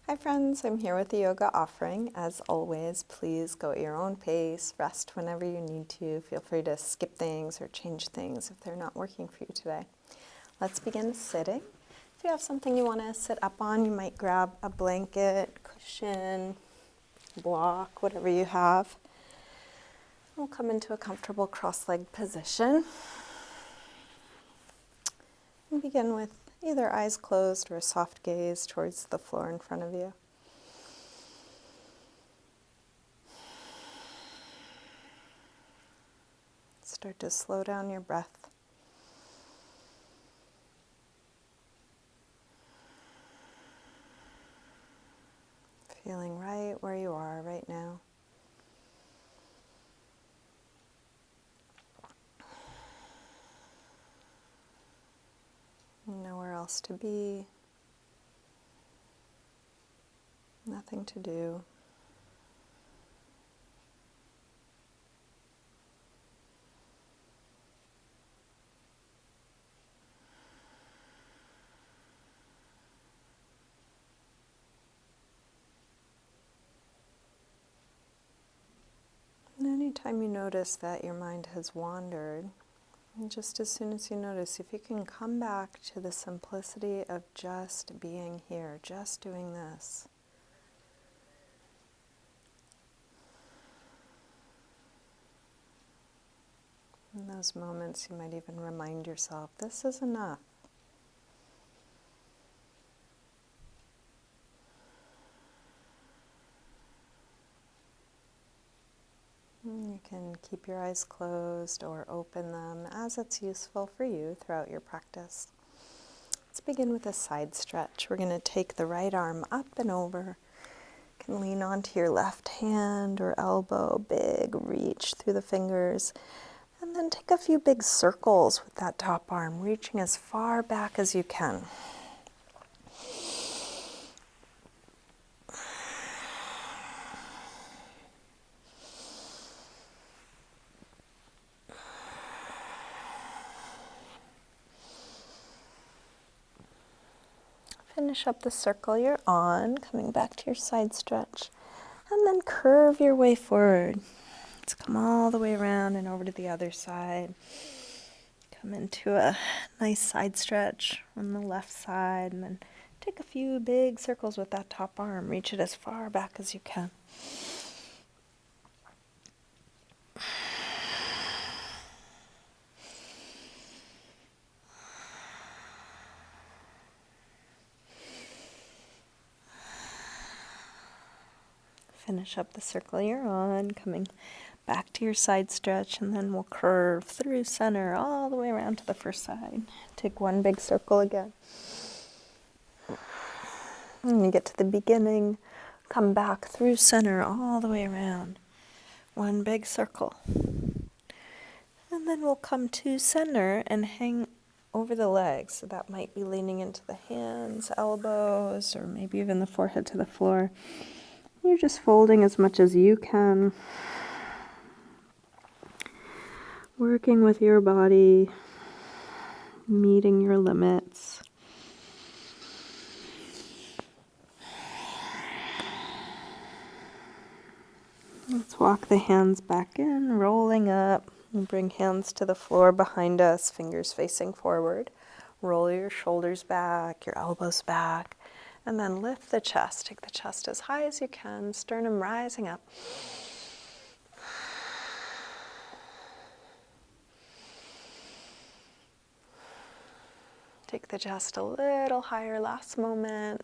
Hi friends, I'm here with the yoga offering. As always, please go at your own pace, rest whenever you need to. Feel free to skip things or change things if they're not working for you today. Let's begin sitting. If you have something you want to sit up on, you might grab a blanket, cushion, block, whatever you have. We'll come into a comfortable cross-legged position. And begin with either eyes closed or a soft gaze towards the floor in front of you. Start to slow down your breath. Feeling right where you are right now. Nowhere else to be. Nothing to do. And anytime you notice that your mind has wandered, and just as soon as you notice, if you can come back to the simplicity of just being here, just doing this. In those moments, you might even remind yourself, this is enough. You can keep your eyes closed or open them as it's useful for you throughout your practice. Let's begin with a side stretch. We're going to take the right arm up and over. You can lean onto your left hand or elbow, big reach through the fingers. And then take a few big circles with that top arm, reaching as far back as you can. Finish up the circle you're on, coming back to your side stretch, and then curve your way forward. Let's come all the way around and over to the other side. Come into a nice side stretch on the left side, and then take a few big circles with that top arm. Reach it as far back as you can. Finish up the circle you're on, coming back to your side stretch, and then we'll curve through center all the way around to the first side. Take one big circle again. When you get to the beginning, come back through center all the way around. One big circle. And then we'll come to center and hang over the legs. So that might be leaning into the hands, elbows, or maybe even the forehead to the floor. You're just folding as much as you can. Working with your body, meeting your limits. Let's walk the hands back in, rolling up, and bring hands to the floor behind us, fingers facing forward. Roll your shoulders back, your elbows back, and then lift the chest. Take the chest as high as you can, sternum rising up. Take the chest a little higher, last moment.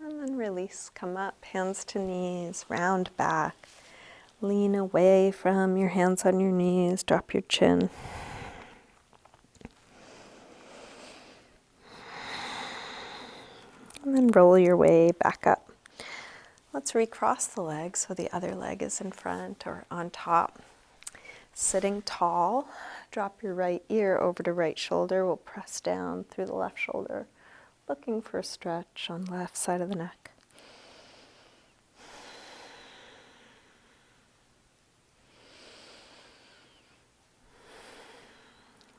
And then release, come up, hands to knees, round back. Lean away from your hands on your knees, drop your chin. And then roll your way back up. Let's recross the legs so the other leg is in front or on top. Sitting tall, drop your right ear over to right shoulder. We'll press down through the left shoulder, looking for a stretch on the left side of the neck.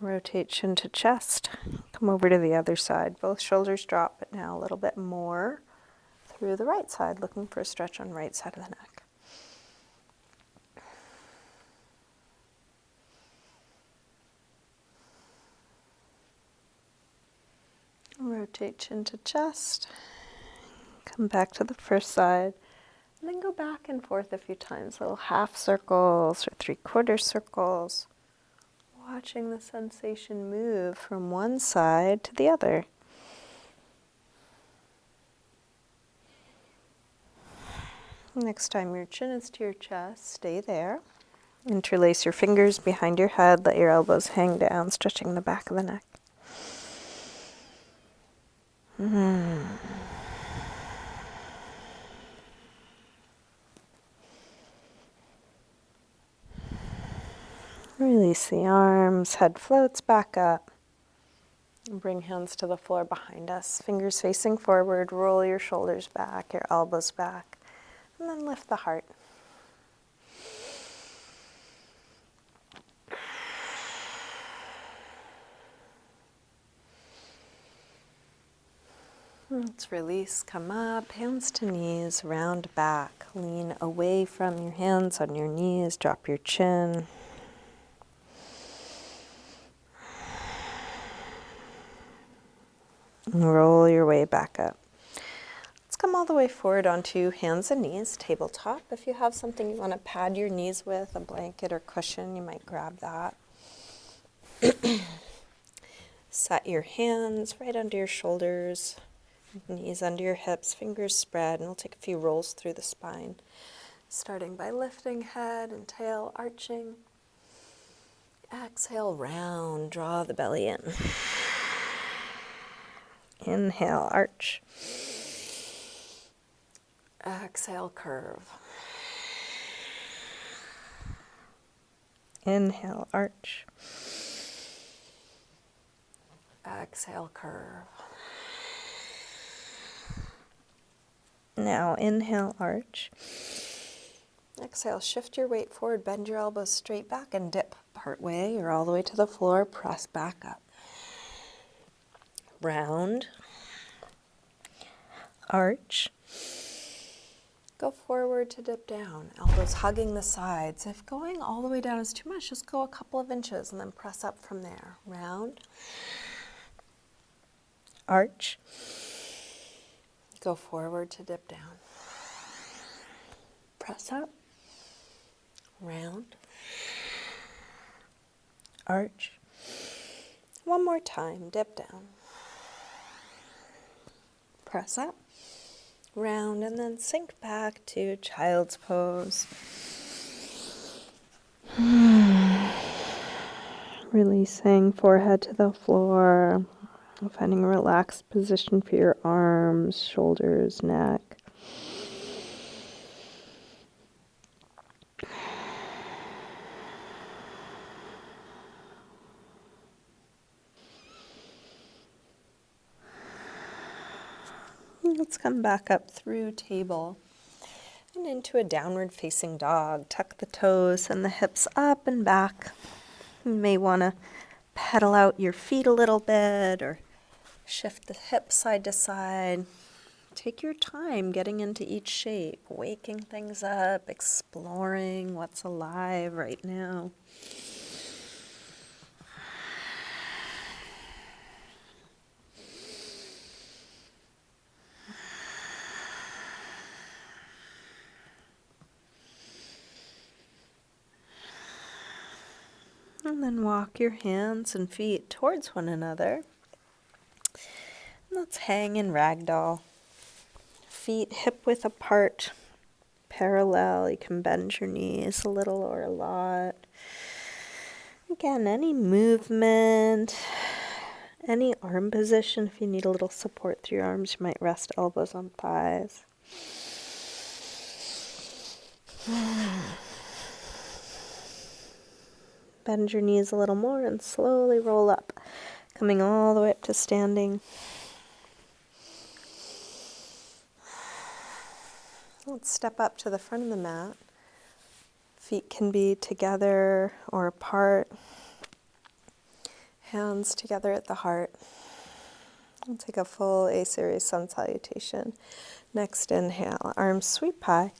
Rotate chin to chest. Come over to the other side. Both shoulders drop, but now a little bit more through the right side, looking for a stretch on right side of the neck. Rotate chin to chest. Come back to the first side. And then go back and forth a few times, little half circles or 3/4 circles. Watching the sensation move from one side to the other. Next time your chin is to your chest, stay there. Interlace your fingers behind your head, let your elbows hang down, stretching the back of the neck. Release the arms, head floats back up. And bring hands to the floor behind us. Fingers facing forward, roll your shoulders back, your elbows back, and then lift the heart. Let's release, come up, hands to knees, round back. Lean away from your hands on your knees, drop your chin. And roll your way back up. Let's come all the way forward onto hands and knees, tabletop. If you have something you want to pad your knees with, a blanket or cushion, you might grab that. Set your hands right under your shoulders, knees under your hips, fingers spread, and we'll take a few rolls through the spine, starting by lifting head and tail, arching. Exhale, round, draw the belly in. Inhale, arch. Exhale, curve. Inhale, arch. Exhale, curve. Now inhale, arch. Exhale, shift your weight forward, bend your elbows straight back and dip part way or all the way to the floor, press back up. Round. Arch. Go forward to dip down, elbows hugging the sides. If going all the way down is too much, just go a couple of inches and then press up from there. Round. Arch. Go forward to dip down. Press up. Round. Arch. One more time, dip down. Press up. Round, and then sink back to child's pose. Releasing forehead to the floor. Finding a relaxed position for your arms, shoulders, neck. Let's come back up through table and into a downward facing dog. Tuck the toes and the hips up and back. You may want to pedal out your feet a little bit or shift the hips side to side. Take your time getting into each shape, waking things up, exploring what's alive right now. And then walk your hands and feet towards one another. Let's hang in Ragdoll. Feet hip width apart, parallel. You can bend your knees a little or a lot. Again, any movement, any arm position. If you need a little support through your arms, you might rest elbows on thighs. Bend your knees a little more and slowly roll up, coming all the way up to standing. Let's step up to the front of the mat. Feet can be together or apart. Hands together at the heart. We'll take a full A-series sun salutation. Next inhale, arms sweep high.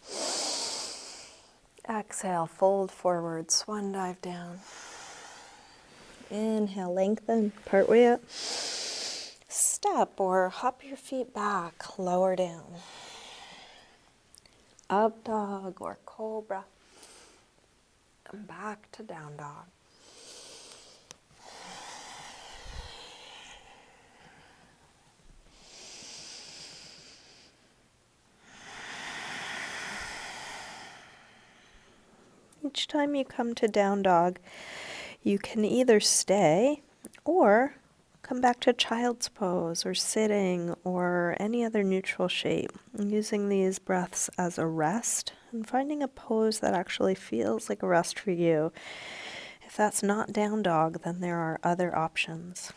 Exhale, fold forward, swan dive down. Inhale, lengthen, part way up. Step or hop your feet back, lower down. Up dog or cobra. And back to down dog. Each time you come to down dog, you can either stay or come back to child's pose or sitting or any other neutral shape. Using these breaths as a rest and finding a pose that actually feels like a rest for you. If that's not down dog, then there are other options.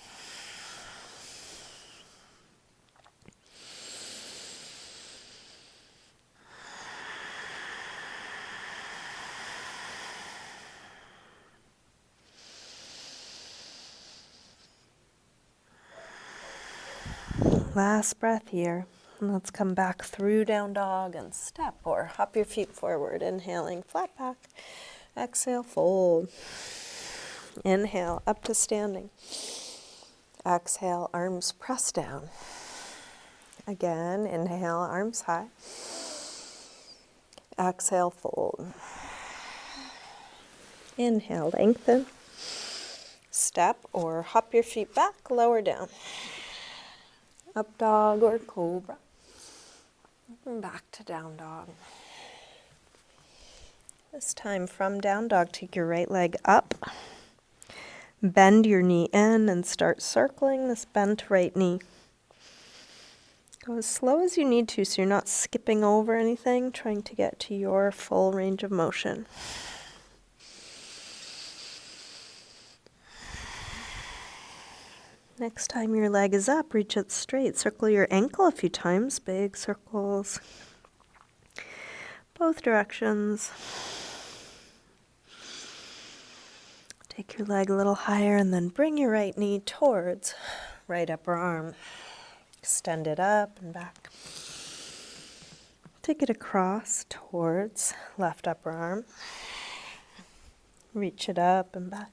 Last breath here. Let's come back through down dog and step or hop your feet forward. Inhaling, flat back. Exhale, fold. Inhale, up to standing. Exhale, arms press down. Again, inhale, arms high. Exhale, fold. Inhale, lengthen. Step or hop your feet back, lower down. Up dog or cobra. And back to down dog. This time from down dog, take your right leg up. Bend your knee in and start circling this bent right knee. Go as slow as you need to so you're not skipping over anything, trying to get to your full range of motion. Next time your leg is up, reach it straight. Circle your ankle a few times, big circles, both directions. Take your leg a little higher and then bring your right knee towards right upper arm. Extend it up and back. Take it across towards left upper arm. Reach it up and back.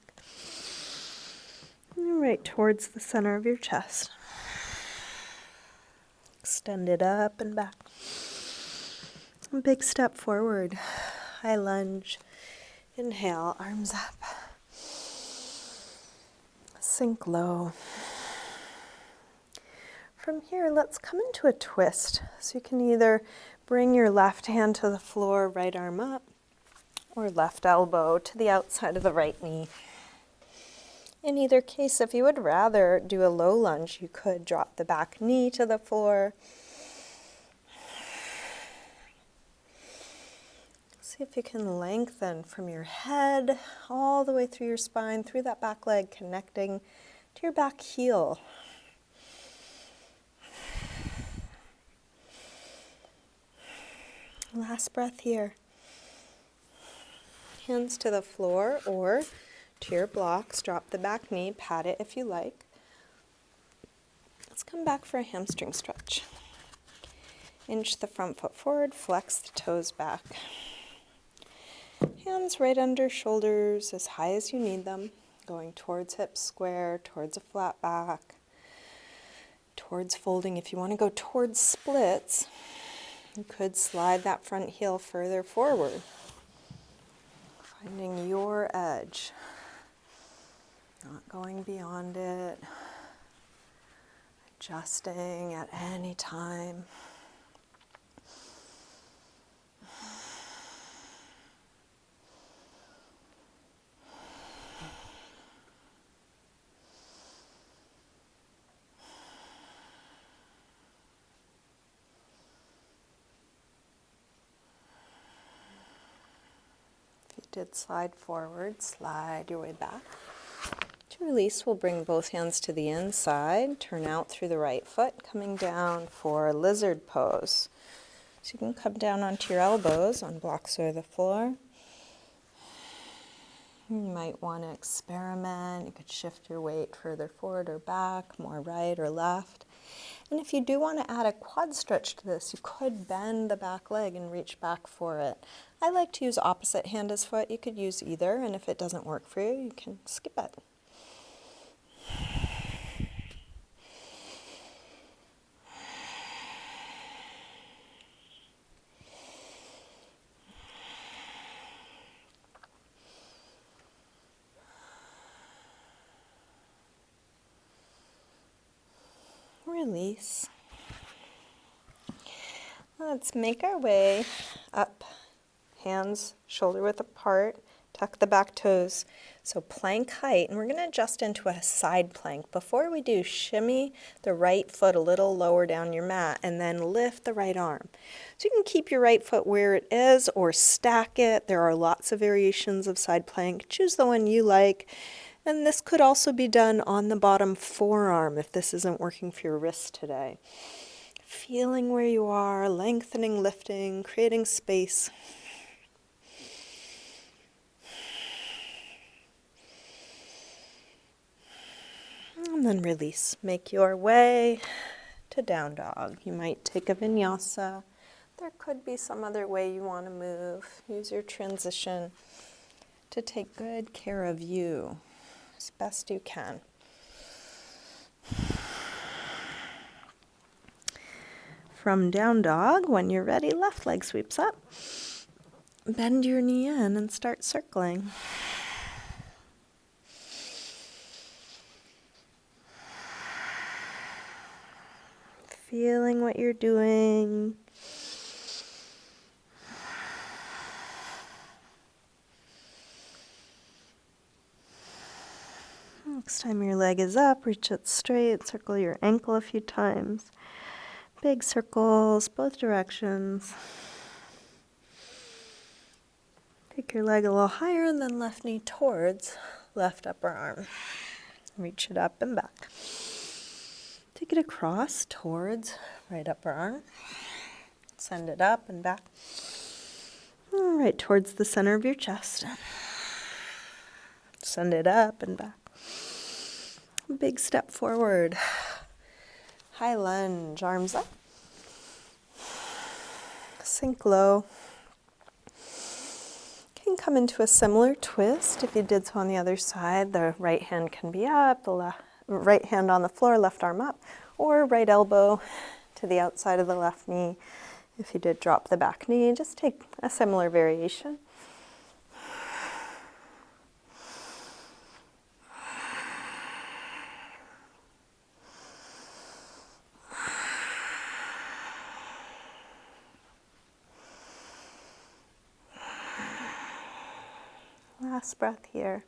And right towards the center of your chest. Extend it up and back. A big step forward. High lunge. Inhale, arms up. Sink low. From here, let's come into a twist. So you can either bring your left hand to the floor, right arm up, or left elbow to the outside of the right knee. In either case, if you would rather do a low lunge, you could drop the back knee to the floor. See if you can lengthen from your head all the way through your spine, through that back leg, connecting to your back heel. Last breath here. Hands to the floor or to your blocks. Drop the back knee, pat it if you like. Let's come back for a hamstring stretch. Inch the front foot forward, flex the toes back. Hands right under shoulders as high as you need them, going towards hips square, towards a flat back, towards folding. If you want to go towards splits, you could slide that front heel further forward, finding your edge, not going beyond it, adjusting at any time. Did slide forward, slide your way back. To release, we'll bring both hands to the inside, turn out through the right foot, coming down for lizard pose. So you can come down onto your elbows on blocks or the floor. You might want to experiment. You could shift your weight further forward or back, more right or left. And if you do want to add a quad stretch to this, you could bend the back leg and reach back for it. I like to use opposite hand as foot. You could use either, and if it doesn't work for you, you can skip it. Release. Let's make our way up, hands shoulder width apart, tuck the back toes. So plank height, and we're going to adjust into a side plank. Before we do, shimmy the right foot a little lower down your mat and then lift the right arm. So you can keep your right foot where it is or stack it. There are lots of variations of side plank. Choose the one you like. And this could also be done on the bottom forearm if this isn't working for your wrist today. Feeling where you are, lengthening, lifting, creating space. And then release. Make your way to down dog. You might take a vinyasa. There could be some other way you want to move. Use your transition to take good care of you as best you can. From down dog, when you're ready, left leg sweeps up. Bend your knee in and start circling. Feeling what you're doing. Next time your leg is up, reach it straight, circle your ankle a few times. Big circles, both directions. Take your leg a little higher and then left knee towards left upper arm. Reach it up and back. Take it across towards right upper arm. Send it up and back. All right, towards the center of your chest. Send it up and back. Big step forward. High lunge, arms up. Sink low. Can come into a similar twist. If you did so on the other side, the right hand can be up, the right hand on the floor, left arm up, or right elbow to the outside of the left knee. If you did drop the back knee, just take a similar variation. Last breath here.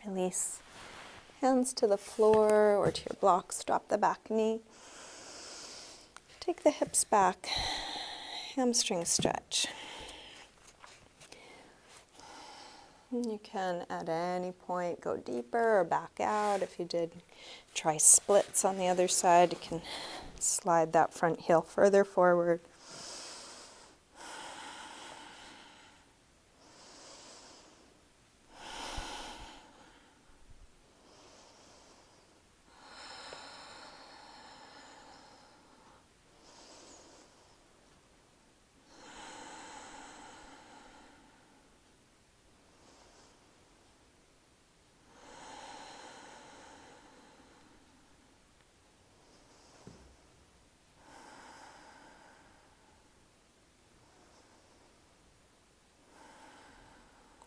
Release. Hands to the floor or to your blocks. Drop the back knee. Take the hips back. Hamstring stretch. You can at any point go deeper or back out. If you did try splits on the other side, you can slide that front heel further forward.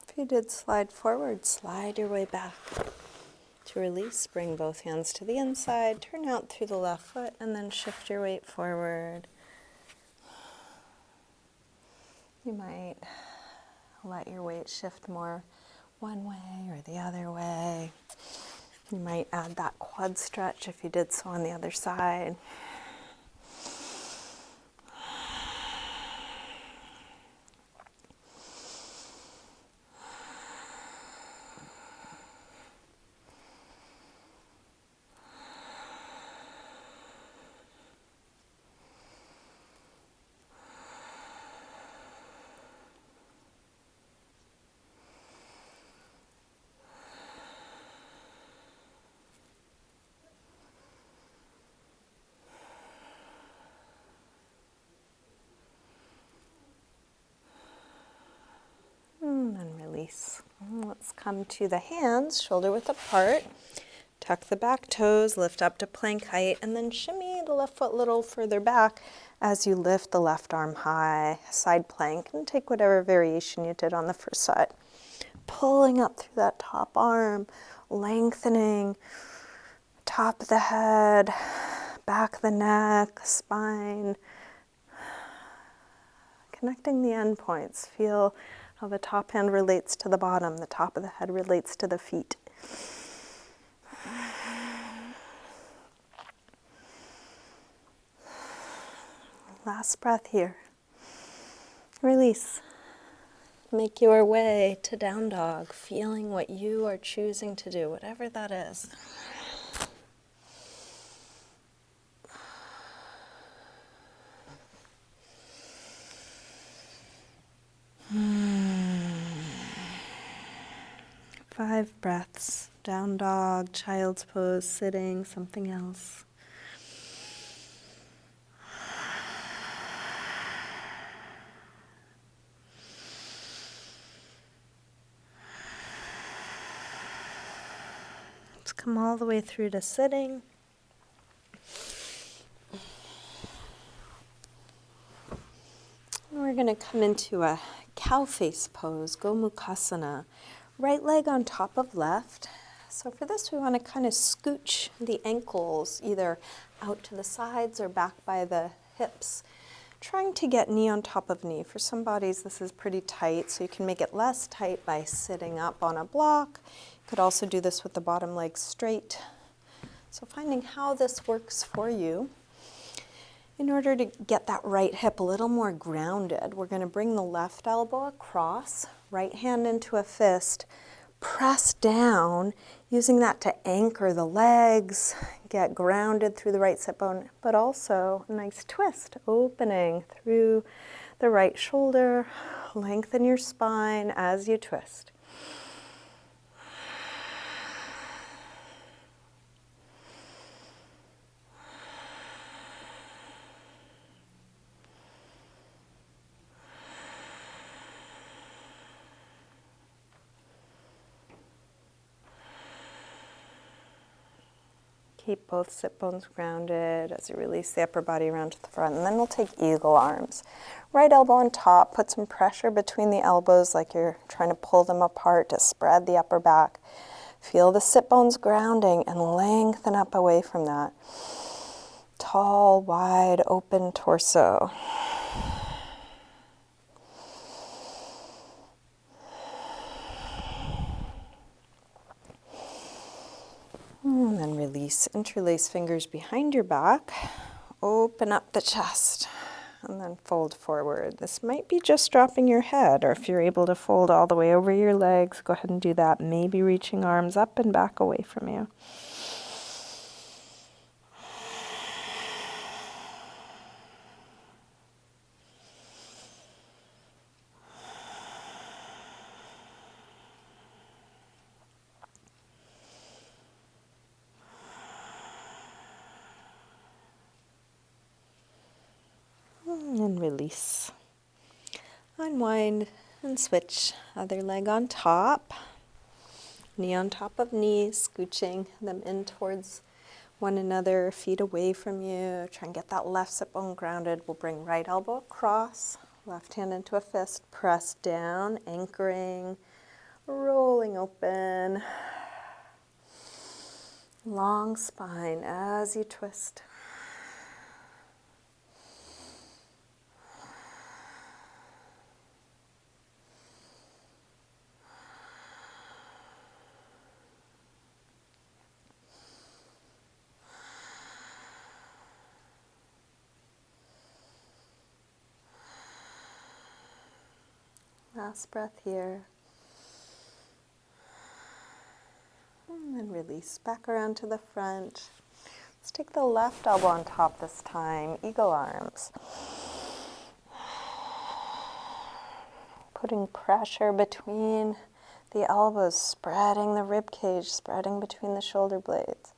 If you did slide forward, slide your way back. To release, bring both hands to the inside, turn out through the left foot, and then shift your weight forward. You might let your weight shift more one way or the other way. You might add that quad stretch if you did so on the other side. Let's come to the hands, shoulder width apart. Tuck the back toes, lift up to plank height, and then shimmy the left foot a little further back as you lift the left arm high, side plank, and take whatever variation you did on the first side. Pulling up through that top arm, lengthening top of the head, back of the neck, spine, connecting the end points. Feel how the top hand relates to the bottom, the top of the head relates to the feet. Last breath here. Release. Make your way to down dog, feeling what you are choosing to do, whatever that is. Five breaths. Down dog, child's pose, sitting, something else. Let's come all the way through to sitting. We're going to come into a cow face pose, gomukasana. Right leg on top of left. So for this, we want to kind of scooch the ankles either out to the sides or back by the hips, trying to get knee on top of knee. For some bodies, this is pretty tight, so you can make it less tight by sitting up on a block. You could also do this with the bottom leg straight. So finding how this works for you. In order to get that right hip a little more grounded, we're going to bring the left elbow across, right hand into a fist, press down, using that to anchor the legs, get grounded through the right sit bone, but also a nice twist, opening through the right shoulder, lengthen your spine as you twist. Keep both sit bones grounded as you release the upper body around to the front. And then we'll take eagle arms. Right elbow on top, put some pressure between the elbows like you're trying to pull them apart to spread the upper back. Feel the sit bones grounding and lengthen up away from that. Tall, wide, open torso. And then release, interlace fingers behind your back, open up the chest, and then fold forward. This might be just dropping your head, or if you're able to fold all the way over your legs, go ahead and do that. Maybe reaching arms up and back away from you. And release. Unwind and switch. Other leg on top. Knee on top of knee, scooching them in towards one another, feet away from you. Try and get that left sit bone grounded. We'll bring right elbow across, left hand into a fist, press down, anchoring, rolling open. Long spine as you twist. Last breath here. And then release back around to the front. Let's take the left elbow on top this time, eagle arms. Putting pressure between the elbows, spreading the rib cage, spreading between the shoulder blades.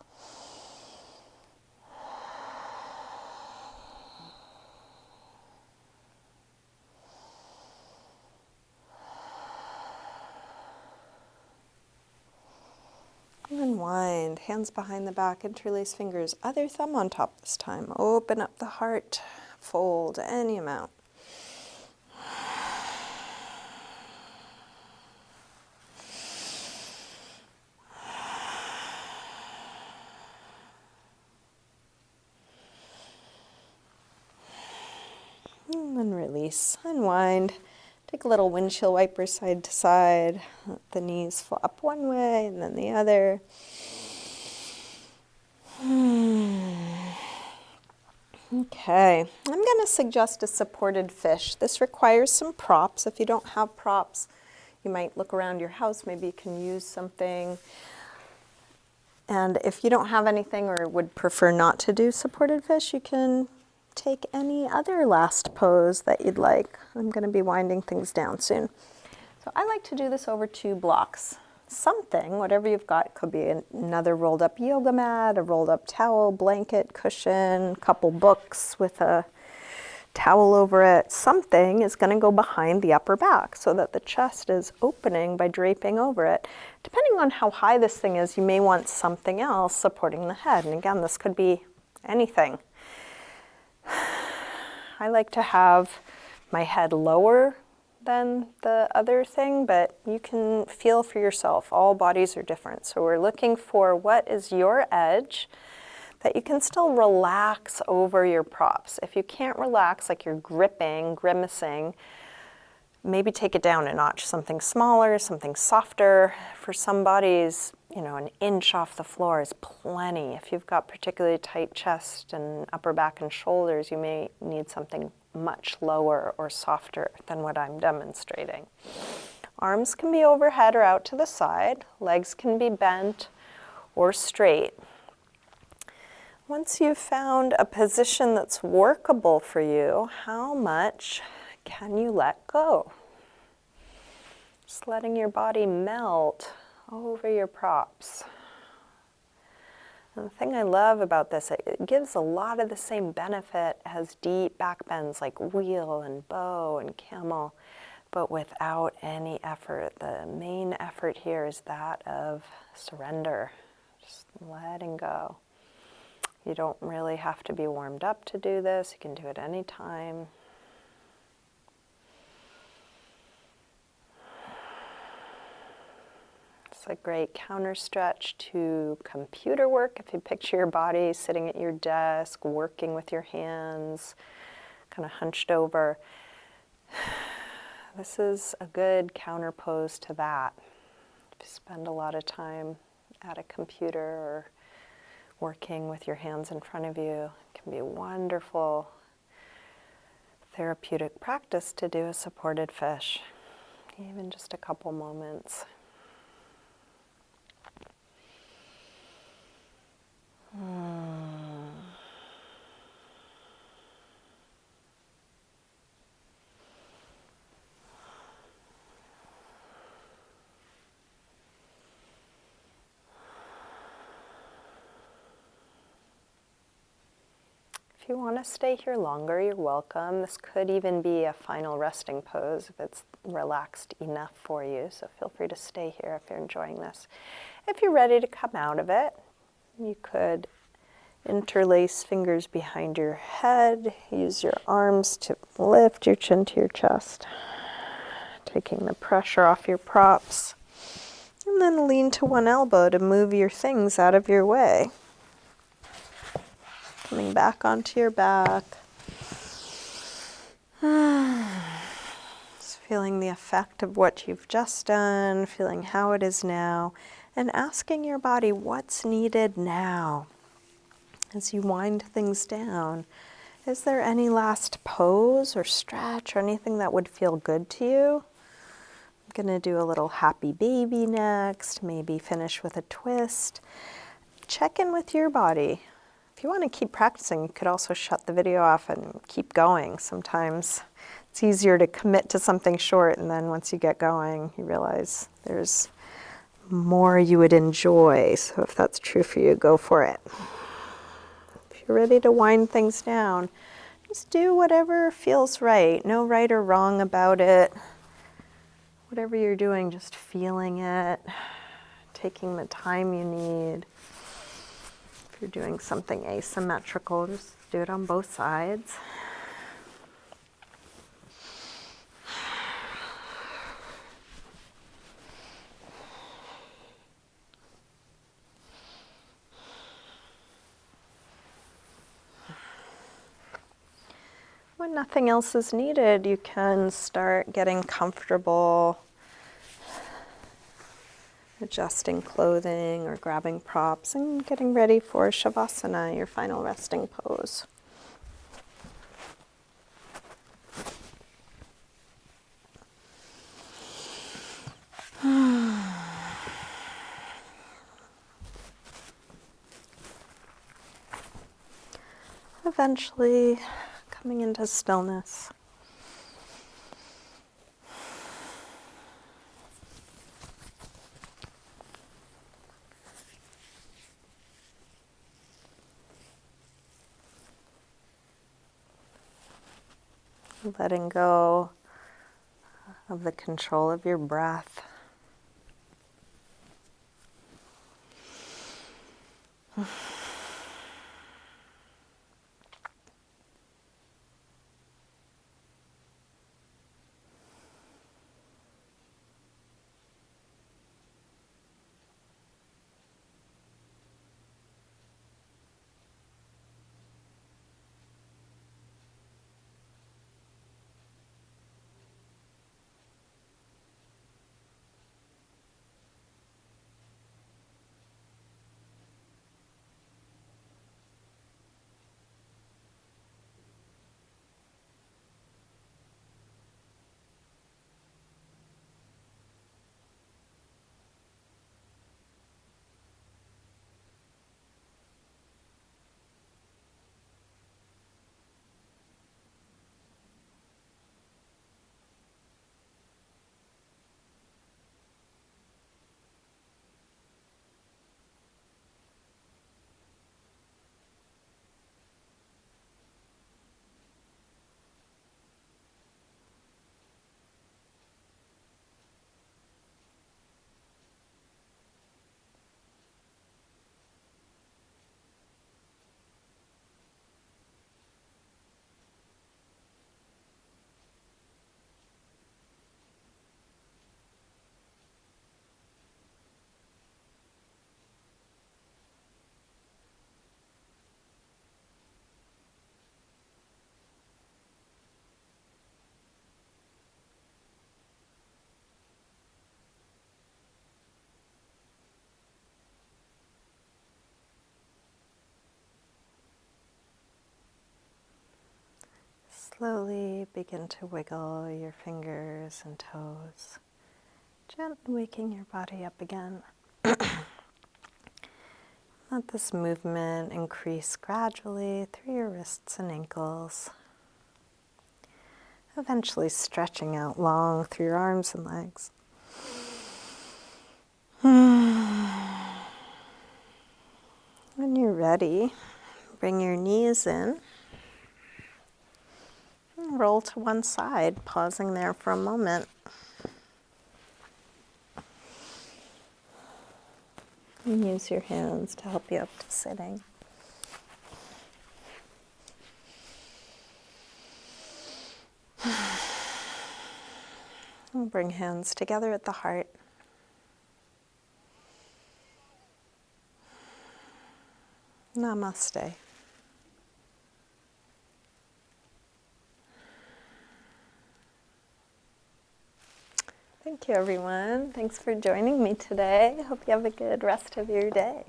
unwind. Hands behind the back, interlace fingers. Other thumb on top this time. Open up the heart. Fold any amount. And then release, unwind. Take a little windshield wiper side to side. Let the knees flop one way and then the other. Okay, I'm going to suggest a supported fish. This requires some props. If you don't have props, you might look around your house. Maybe you can use something. And if you don't have anything or would prefer not to do supported fish, you can take any other last pose that you'd like. I'm going to be winding things down soon. So I like to do this over 2 blocks. Something, whatever you've got, could be another rolled up yoga mat, a rolled up towel, blanket, cushion, couple books with a towel over it. Something is going to go behind the upper back so that the chest is opening by draping over it. Depending on how high this thing is, you may want something else supporting the head. And again, this could be anything. I like to have my head lower than the other thing, but you can feel for yourself. All bodies are different. So we're looking for what is your edge that you can still relax over your props. If you can't relax, like you're gripping, grimacing, maybe take it down a notch. Something smaller, something softer. For some bodies, you know, an inch off the floor is plenty. If you've got particularly tight chest and upper back and shoulders, you may need something much lower or softer than what I'm demonstrating. Arms can be overhead or out to the side. Legs can be bent or straight. Once you've found a position that's workable for you, how much can you let go? Just letting your body melt over your props. And the thing I love about this, it gives a lot of the same benefit as deep back bends like wheel and bow and camel, but without any effort. The main effort here is that of surrender, just letting go. You don't really have to be warmed up to do this. You can do it anytime. It's a great counter stretch to computer work. If you picture your body sitting at your desk, working with your hands, kind of hunched over, this is a good counter pose to that. If you spend a lot of time at a computer or working with your hands in front of you, it can be a wonderful therapeutic practice to do a supported fish, even just a couple moments. If you want to stay here longer, you're welcome. This could even be a final resting pose if it's relaxed enough for you. So feel free to stay here if you're enjoying this. If you're ready to come out of it, you could interlace fingers behind your head. Use your arms to lift your chin to your chest, taking the pressure off your props. And then lean to one elbow to move your things out of your way. Coming back onto your back. Just feeling the effect of what you've just done, feeling how it is now, and asking your body what's needed now. As you wind things down, is there any last pose or stretch or anything that would feel good to you? I'm going to do a little happy baby next, maybe finish with a twist. Check in with your body. If you want to keep practicing, you could also shut the video off and keep going. Sometimes it's easier to commit to something short, and then once you get going, you realize there's more you would enjoy. So if that's true for you, go for it. If you're ready to wind things down, just do whatever feels right. No right or wrong about it. Whatever you're doing, just feeling it. taking the time you need. If you're doing something asymmetrical, just do it on both sides. When nothing else is needed, you can start getting comfortable, adjusting clothing or grabbing props and getting ready for Shavasana, your final resting pose. Eventually coming into stillness. Letting go of the control of your breath. Slowly begin to wiggle your fingers and toes, gently waking your body up again. Let this movement increase gradually through your wrists and ankles, eventually stretching out long through your arms and legs. When you're ready, bring your knees in. Roll to one side, pausing there for a moment. And use your hands to help you up to sitting. And bring hands together at the heart. Namaste. Thank you, everyone. Thanks for joining me today. Hope you have a good rest of your day.